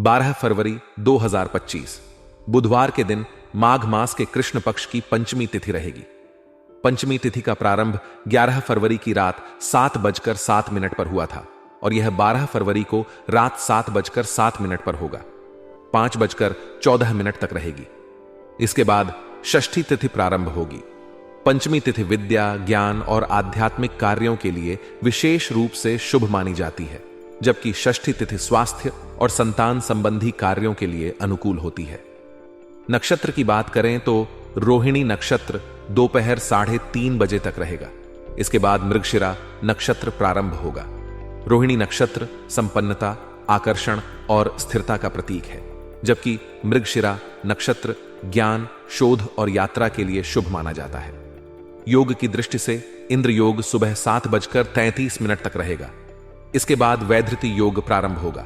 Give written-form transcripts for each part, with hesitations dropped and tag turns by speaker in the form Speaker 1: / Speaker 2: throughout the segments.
Speaker 1: 12 फरवरी 2025 बुधवार के दिन माघ मास के कृष्ण पक्ष की पंचमी तिथि रहेगी। पंचमी तिथि का प्रारंभ 11 फरवरी की रात 7:07 पर हुआ था और यह 12 फरवरी को रात 7:07 पर होगा। 5:14 तक रहेगी। इसके बाद षष्ठी तिथि प्रारंभ होगी। पंचमी तिथि विद्या, ज्ञान और आध्यात्मिक कार्यों के लिए विशेष रूप से शुभ मानी जाती है, जबकि षष्ठी तिथि स्वास्थ्य और संतान संबंधी कार्यों के लिए अनुकूल होती है। नक्षत्र की बात करें तो रोहिणी नक्षत्र दोपहर 3:30 बजे तक रहेगा। इसके बाद मृगशिरा नक्षत्र प्रारंभ होगा। रोहिणी नक्षत्र संपन्नता, आकर्षण और स्थिरता का प्रतीक है, जबकि मृगशिरा नक्षत्र ज्ञान, शोध और यात्रा के लिए शुभ माना जाता है। योग की दृष्टि से इंद्र योग सुबह 7:33 तक रहेगा। इसके बाद वैधृति योग प्रारंभ होगा।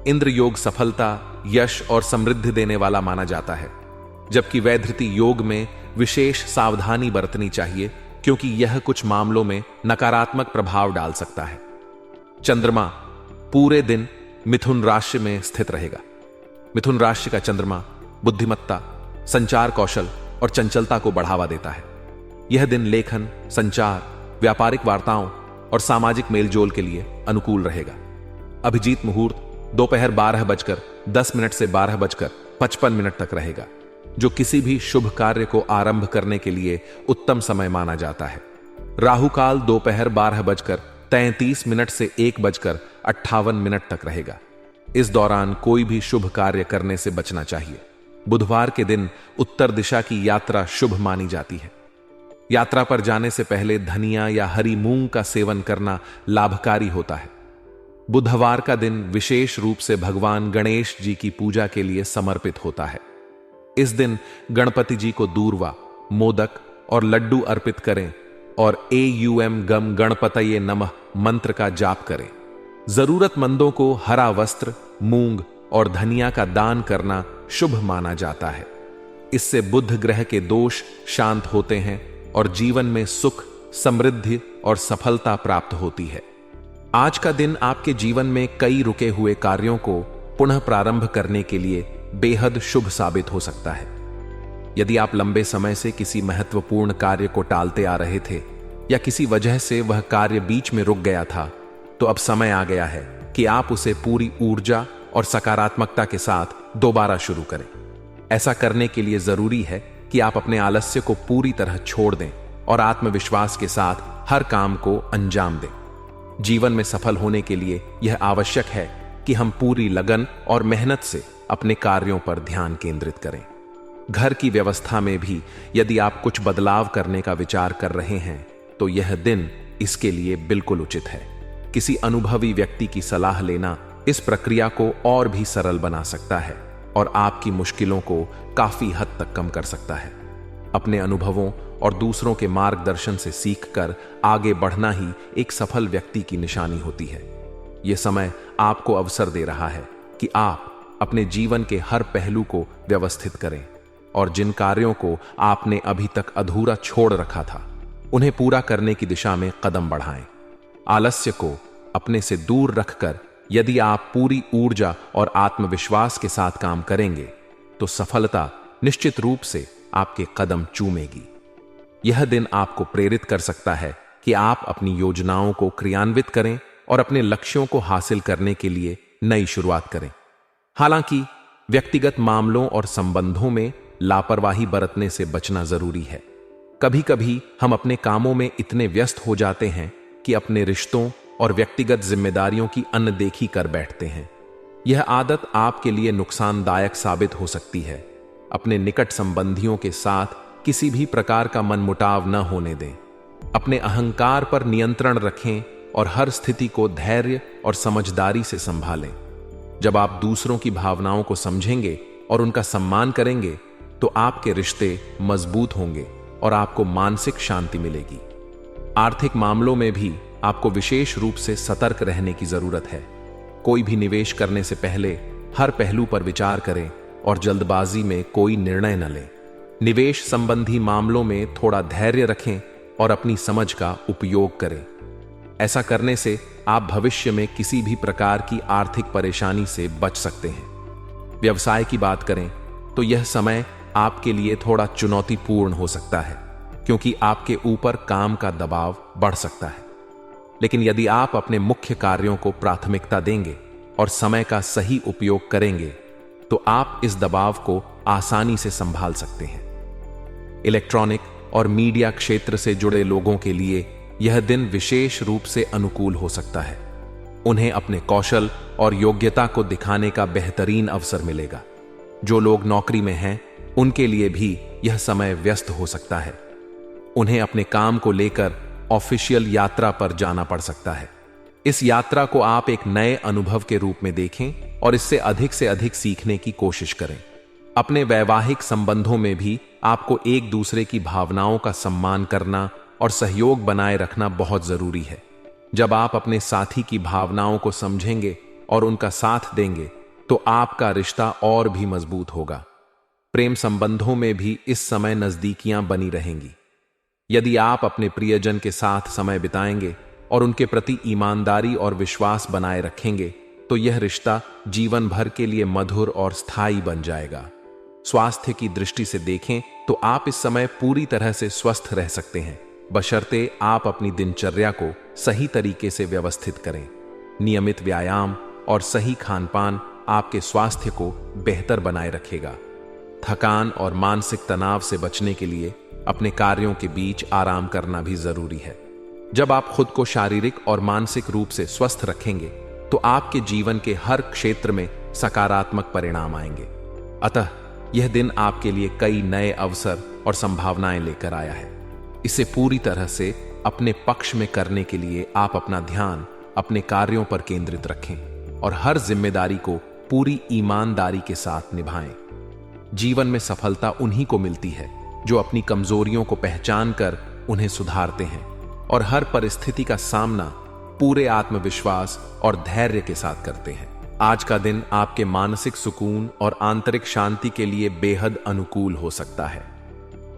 Speaker 1: इंद्र योग सफलता, यश और समृद्धि देने वाला माना जाता है, जबकि वैधृति योग में विशेष सावधानी बरतनी चाहिए, क्योंकि यह कुछ मामलों में नकारात्मक प्रभाव डाल सकता है। चंद्रमा पूरे दिन मिथुन राशि में स्थित रहेगा। मिथुन राशि का चंद्रमा बुद्धिमत्ता, संचार कौशल और चंचलता को बढ़ावा देता है। यह दिन लेखन, संचार, व्यापारिक वार्ताओं और सामाजिक मेलजोल के लिए अनुकूल रहेगा। अभिजीत मुहूर्त दोपहर 12:10 से 12:55 तक रहेगा, जो किसी भी शुभ कार्य को आरंभ करने के लिए उत्तम समय माना जाता है। राहु काल दोपहर 12:33 से 1:58 तक रहेगा। इस दौरान कोई भी शुभ कार्य करने से बचना चाहिए। बुधवार के दिन उत्तर दिशा की यात्रा शुभ मानी जाती है। यात्रा पर जाने से पहले धनिया या हरी मूंग का सेवन करना लाभकारी होता है। बुधवार का दिन विशेष रूप से भगवान गणेश जी की पूजा के लिए समर्पित होता है। इस दिन गणपति जी को दूर्वा, मोदक और लड्डू अर्पित करें और एयूएम गम गणपतये नमः मंत्र का जाप करें। जरूरतमंदों को हरा वस्त्र, मूंग और धनिया का दान करना शुभ माना जाता है। इससे बुध ग्रह के दोष शांत होते हैं और जीवन में सुख, समृद्धि और सफलता प्राप्त होती है। आज का दिन आपके जीवन में कई रुके हुए कार्यों को पुनः प्रारंभ करने के लिए बेहद शुभ साबित हो सकता है। यदि आप लंबे समय से किसी महत्वपूर्ण कार्य को टालते आ रहे थे या किसी वजह से वह कार्य बीच में रुक गया था, तो अब समय आ गया है कि आप उसे पूरी ऊर्जा और सकारात्मकता के साथ दोबारा शुरू करें। ऐसा करने के लिए जरूरी है कि आप अपने आलस्य को पूरी तरह छोड़ दें और आत्मविश्वास के साथ हर काम को अंजाम दें। जीवन में सफल होने के लिए यह आवश्यक है कि हम पूरी लगन और मेहनत से अपने कार्यों पर ध्यान केंद्रित करें। घर की व्यवस्था में भी यदि आप कुछ बदलाव करने का विचार कर रहे हैं, तो यह दिन इसके लिए बिल्कुल उचित है। किसी अनुभवी व्यक्ति की सलाह लेना इस प्रक्रिया को और भी सरल बना सकता है और आपकी मुश्किलों को काफी हद तक कम कर सकता है। अपने अनुभवों और दूसरों के मार्गदर्शन से सीखकर आगे बढ़ना ही एक सफल व्यक्ति की निशानी होती है। यह समय आपको अवसर दे रहा है कि आप अपने जीवन के हर पहलू को व्यवस्थित करें और जिन कार्यों को आपने अभी तक अधूरा छोड़ रखा था, उन्हें पूरा करने की दिशा में कदम बढ़ाएं। आलस्य को अपने से दूर रखकर यदि आप पूरी ऊर्जा और आत्मविश्वास के साथ काम करेंगे, तो सफलता निश्चित रूप से आपके कदम चूमेगी। यह दिन आपको प्रेरित कर सकता है कि आप अपनी योजनाओं को क्रियान्वित करें और अपने लक्ष्यों को हासिल करने के लिए नई शुरुआत करें। हालांकि व्यक्तिगत मामलों और संबंधों में लापरवाही बरतने से बचना जरूरी है। कभी कभी हम अपने कामों में इतने व्यस्त हो जाते हैं कि अपने रिश्तों और व्यक्तिगत जिम्मेदारियों की अनदेखी कर बैठते हैं। यह आदत आपके लिए नुकसानदायक साबित हो सकती है। अपने निकट संबंधियों के साथ किसी भी प्रकार का मनमुटाव न होने दें। अपने अहंकार पर नियंत्रण रखें और हर स्थिति को धैर्य और समझदारी से संभालें। जब आप दूसरों की भावनाओं को समझेंगे और उनका सम्मान करेंगे, तो आपके रिश्ते मजबूत होंगे और आपको मानसिक शांति मिलेगी। आर्थिक मामलों में भी आपको विशेष रूप से सतर्क रहने की जरूरत है। कोई भी निवेश करने से पहले हर पहलू पर विचार करें और जल्दबाजी में कोई निर्णय न लें। निवेश संबंधी मामलों में थोड़ा धैर्य रखें और अपनी समझ का उपयोग करें। ऐसा करने से आप भविष्य में किसी भी प्रकार की आर्थिक परेशानी से बच सकते हैं। व्यवसाय की बात करें तो यह समय आपके लिए थोड़ा चुनौतीपूर्ण हो सकता है, क्योंकि आपके ऊपर काम का दबाव बढ़ सकता है। लेकिन यदि आप अपने मुख्य कार्यों को प्राथमिकता देंगे और समय का सही उपयोग करेंगे तो आप इस दबाव को आसानी से संभाल सकते हैं। इलेक्ट्रॉनिक और मीडिया क्षेत्र से जुड़े लोगों के लिए यह दिन विशेष रूप से अनुकूल हो सकता है। उन्हें अपने कौशल और योग्यता को दिखाने का बेहतरीन अवसर मिलेगा। जो लोग नौकरी में हैं, उनके लिए भी यह समय व्यस्त हो सकता है। उन्हें अपने काम को लेकर ऑफिशियल यात्रा पर जाना पड़ सकता है। इस यात्रा को आप एक नए अनुभव के रूप में देखें और इससे अधिक सीखने की कोशिश करें। अपने वैवाहिक संबंधों में भी आपको एक दूसरे की भावनाओं का सम्मान करना और सहयोग बनाए रखना बहुत जरूरी है। जब आप अपने साथी की भावनाओं को समझेंगे और उनका साथ देंगे तो आपका रिश्ता और भी मजबूत होगा। प्रेम संबंधों में भी इस समय नजदीकियां बनी रहेंगी। यदि आप अपने प्रियजन के साथ समय बिताएंगे और उनके प्रति ईमानदारी और विश्वास बनाए रखेंगे तो यह रिश्ता जीवन भर के लिए मधुर और स्थायी बन जाएगा। स्वास्थ्य की दृष्टि से देखें तो आप इस समय पूरी तरह से स्वस्थ रह सकते हैं, बशर्ते आप अपनी दिनचर्या को सही तरीके से व्यवस्थित करें। नियमित व्यायाम और सही खानपान आपके स्वास्थ्य को बेहतर बनाए रखेगा। थकान और मानसिक तनाव से बचने के लिए अपने कार्यों के बीच आराम करना भी जरूरी है। जब आप खुद को शारीरिक और मानसिक रूप से स्वस्थ रखेंगे तो आपके जीवन के हर क्षेत्र में सकारात्मक परिणाम आएंगे। अतः यह दिन आपके लिए कई नए अवसर और संभावनाएं लेकर आया है। इसे पूरी तरह से अपने पक्ष में करने के लिए आप अपना ध्यान अपने कार्यों पर केंद्रित रखें और हर जिम्मेदारी को पूरी ईमानदारी के साथ निभाएं। जीवन में सफलता उन्हीं को मिलती है जो अपनी कमजोरियों को पहचान कर उन्हें सुधारते हैं और हर परिस्थिति का सामना पूरे आत्मविश्वास और धैर्य के साथ करते हैं। आज का दिन आपके मानसिक सुकून और आंतरिक शांति के लिए बेहद अनुकूल हो सकता है।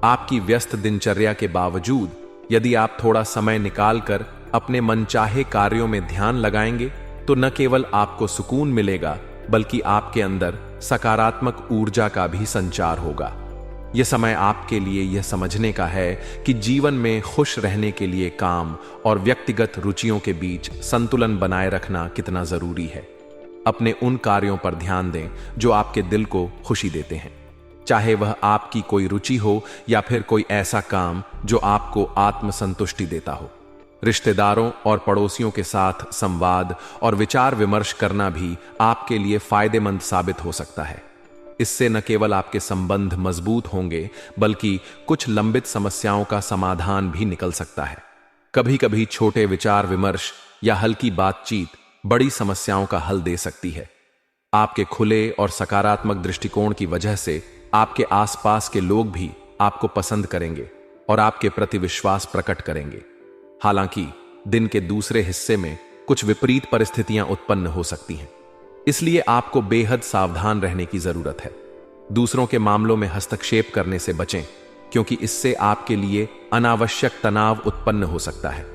Speaker 1: आपकी व्यस्त दिनचर्या के बावजूद यदि आप थोड़ा समय निकालकर अपने मनचाहे कार्यों में ध्यान लगाएंगे तो न केवल आपको सुकून मिलेगा बल्कि आपके अंदर सकारात्मक ऊर्जा का भी संचार होगा। यह समय आपके लिए यह समझने का है कि जीवन में खुश रहने के लिए काम और व्यक्तिगत रुचियों के बीच संतुलन बनाए रखना कितना जरूरी है। अपने उन कार्यों पर ध्यान दें जो आपके दिल को खुशी देते हैं, चाहे वह आपकी कोई रुचि हो या फिर कोई ऐसा काम जो आपको आत्मसंतुष्टि देता हो। रिश्तेदारों और पड़ोसियों के साथ संवाद और विचार विमर्श करना भी आपके लिए फायदेमंद साबित हो सकता है। इससे न केवल आपके संबंध मजबूत होंगे बल्कि कुछ लंबित समस्याओं का समाधान भी निकल सकता है। कभी कभी छोटे विचार विमर्श या हल्की बातचीत बड़ी समस्याओं का हल दे सकती है। आपके खुले और सकारात्मक दृष्टिकोण की वजह से आपके आसपास के लोग भी आपको पसंद करेंगे और आपके प्रति विश्वास प्रकट करेंगे। हालांकि दिन के दूसरे हिस्से में कुछ विपरीत परिस्थितियां उत्पन्न हो सकती हैं, इसलिए आपको बेहद सावधान रहने की जरूरत है। दूसरों के मामलों में हस्तक्षेप करने से बचें, क्योंकि इससे आपके लिए अनावश्यक तनाव उत्पन्न हो सकता है।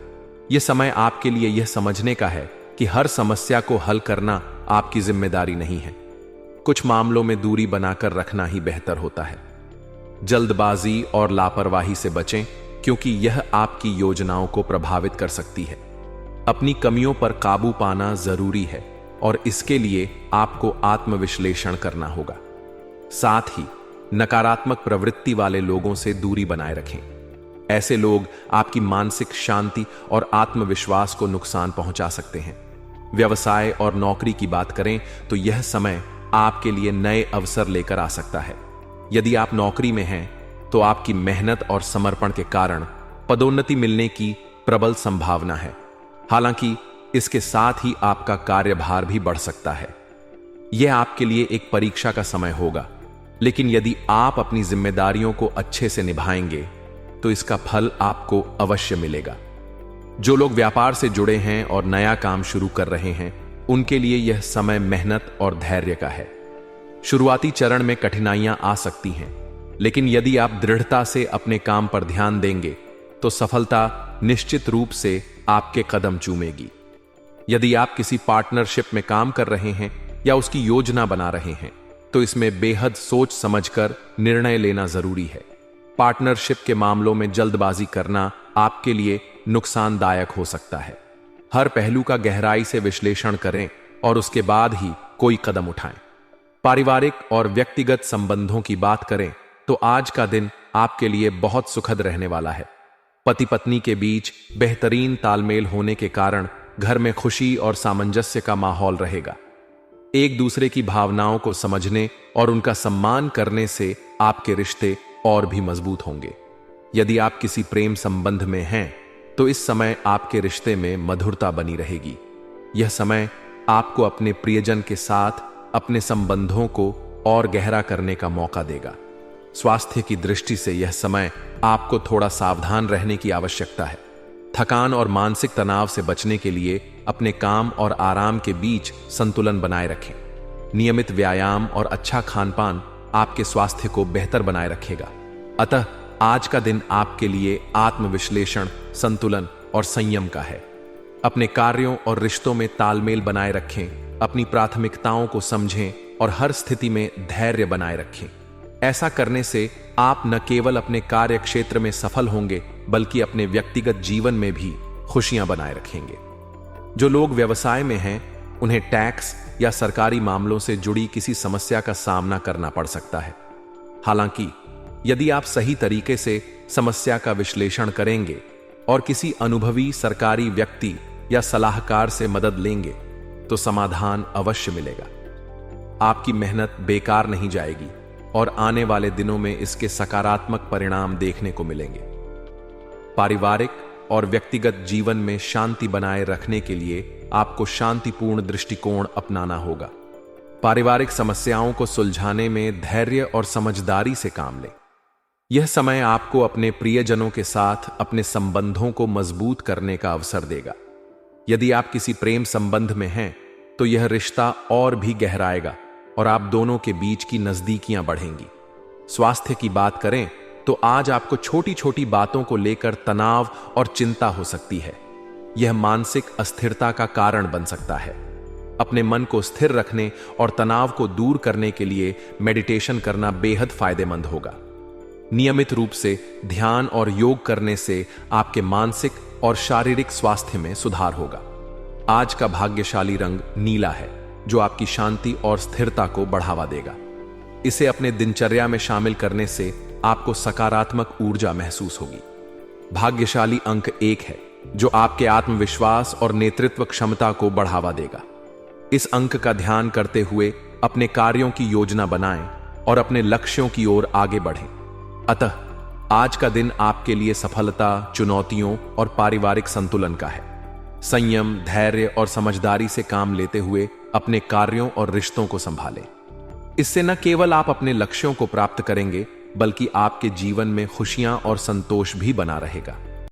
Speaker 1: यह समय आपके लिए यह समझने का है कि हर समस्या को हल करना आपकी जिम्मेदारी नहीं है। कुछ मामलों में दूरी बनाकर रखना ही बेहतर होता है। जल्दबाजी और लापरवाही से बचें, क्योंकि यह आपकी योजनाओं को प्रभावित कर सकती है। अपनी कमियों पर काबू पाना जरूरी है और इसके लिए आपको आत्मविश्लेषण करना होगा। साथ ही नकारात्मक प्रवृत्ति वाले लोगों से दूरी बनाए रखें। ऐसे लोग आपकी मानसिक शांति और आत्मविश्वास को नुकसान पहुंचा सकते हैं। व्यवसाय और नौकरी की बात करें तो यह समय आपके लिए नए अवसर लेकर आ सकता है। यदि आप नौकरी में हैं तो आपकी मेहनत और समर्पण के कारण पदोन्नति मिलने की प्रबल संभावना है। हालांकि इसके साथ ही आपका कार्यभार भी बढ़ सकता है। यह आपके लिए एक परीक्षा का समय होगा, लेकिन यदि आप अपनी जिम्मेदारियों को अच्छे से निभाएंगे तो इसका फल आपको अवश्य मिलेगा। जो लोग व्यापार से जुड़े हैं और नया काम शुरू कर रहे हैं, उनके लिए यह समय मेहनत और धैर्य का है। शुरुआती चरण में कठिनाइयां आ सकती हैं, लेकिन यदि आप दृढ़ता से अपने काम पर ध्यान देंगे तो सफलता निश्चित रूप से आपके कदम चूमेगी। यदि आप किसी पार्टनरशिप में काम कर रहे हैं या उसकी योजना बना रहे हैं तो इसमें बेहद सोच समझकर निर्णय लेना जरूरी है। पार्टनरशिप के मामलों में जल्दबाजी करना आपके लिए नुकसानदायक हो सकता है। हर पहलू का गहराई से विश्लेषण करें और उसके बाद ही कोई कदम उठाएं। पारिवारिक और व्यक्तिगत संबंधों की बात करें तो आज का दिन आपके लिए बहुत सुखद रहने वाला है। पति पत्नी के बीच बेहतरीन तालमेल होने के कारण घर में खुशी और सामंजस्य का माहौल रहेगा। एक दूसरे की भावनाओं को समझने और उनका सम्मान करने से आपके रिश्ते और भी मजबूत होंगे। यदि आप किसी प्रेम संबंध में हैं तो इस समय आपके रिश्ते में मधुरता बनी रहेगी। यह समय आपको अपने प्रियजन के साथ अपने संबंधों को और गहरा करने का मौका देगा। स्वास्थ्य की दृष्टि से यह समय आपको थोड़ा सावधान रहने की आवश्यकता है। थकान और मानसिक तनाव से बचने के लिए अपने काम और आराम के बीच संतुलन बनाए रखें। नियमित व्यायाम और अच्छा खानपान आपके स्वास्थ्य को बेहतर बनाए रखेगा। अतः आज का दिन आपके लिए आत्मविश्लेषण, संतुलन और संयम का है। अपने कार्यों और रिश्तों में तालमेल बनाए रखें, अपनी प्राथमिकताओं को समझें और हर स्थिति में धैर्य बनाए रखें। ऐसा करने से आप न केवल अपने कार्य क्षेत्र में सफल होंगे बल्कि अपने व्यक्तिगत जीवन में भी खुशियां बनाए रखेंगे। जो लोग व्यवसाय में हैं उन्हें टैक्स या सरकारी मामलों से जुड़ी किसी समस्या का सामना करना पड़ सकता है। हालांकि यदि आप सही तरीके से समस्या का विश्लेषण करेंगे और किसी अनुभवी सरकारी व्यक्ति या सलाहकार से मदद लेंगे तो समाधान अवश्य मिलेगा। आपकी मेहनत बेकार नहीं जाएगी और आने वाले दिनों में इसके सकारात्मक परिणाम देखने को मिलेंगे। पारिवारिक और व्यक्तिगत जीवन में शांति बनाए रखने के लिए आपको शांतिपूर्ण दृष्टिकोण अपनाना होगा। पारिवारिक समस्याओं को सुलझाने में धैर्य और समझदारी से काम लें। यह समय आपको अपने प्रियजनों के साथ अपने संबंधों को मजबूत करने का अवसर देगा। यदि आप किसी प्रेम संबंध में हैं तो यह रिश्ता और भी गहराएगा और आप दोनों के बीच की नजदीकियां बढ़ेंगी। स्वास्थ्य की बात करें तो आज आपको छोटी छोटी बातों को लेकर तनाव और चिंता हो सकती है। यह मानसिक अस्थिरता का कारण बन सकता है। अपने मन को स्थिर रखने और तनाव को दूर करने के लिए मेडिटेशन करना बेहद फायदेमंद होगा। नियमित रूप से ध्यान और योग करने से आपके मानसिक और शारीरिक स्वास्थ्य में सुधार होगा। आज का भाग्यशाली रंग नीला है जो आपकी शांति और स्थिरता को बढ़ावा देगा। इसे अपने दिनचर्या में शामिल करने से आपको सकारात्मक ऊर्जा महसूस होगी। भाग्यशाली अंक 1 है जो आपके आत्मविश्वास और नेतृत्व क्षमता को बढ़ावा देगा। इस अंक का ध्यान करते हुए अपने कार्यों की योजना बनाएं और अपने लक्ष्यों की ओर आगे बढ़ें। अतः आज का दिन आपके लिए सफलता, चुनौतियों और पारिवारिक संतुलन का है। संयम, धैर्य और समझदारी से काम लेते हुए अपने कार्यों और रिश्तों को संभालें। इससे न केवल आप अपने लक्ष्यों को प्राप्त करेंगे बल्कि आपके जीवन में खुशियां और संतोष भी बना रहेगा।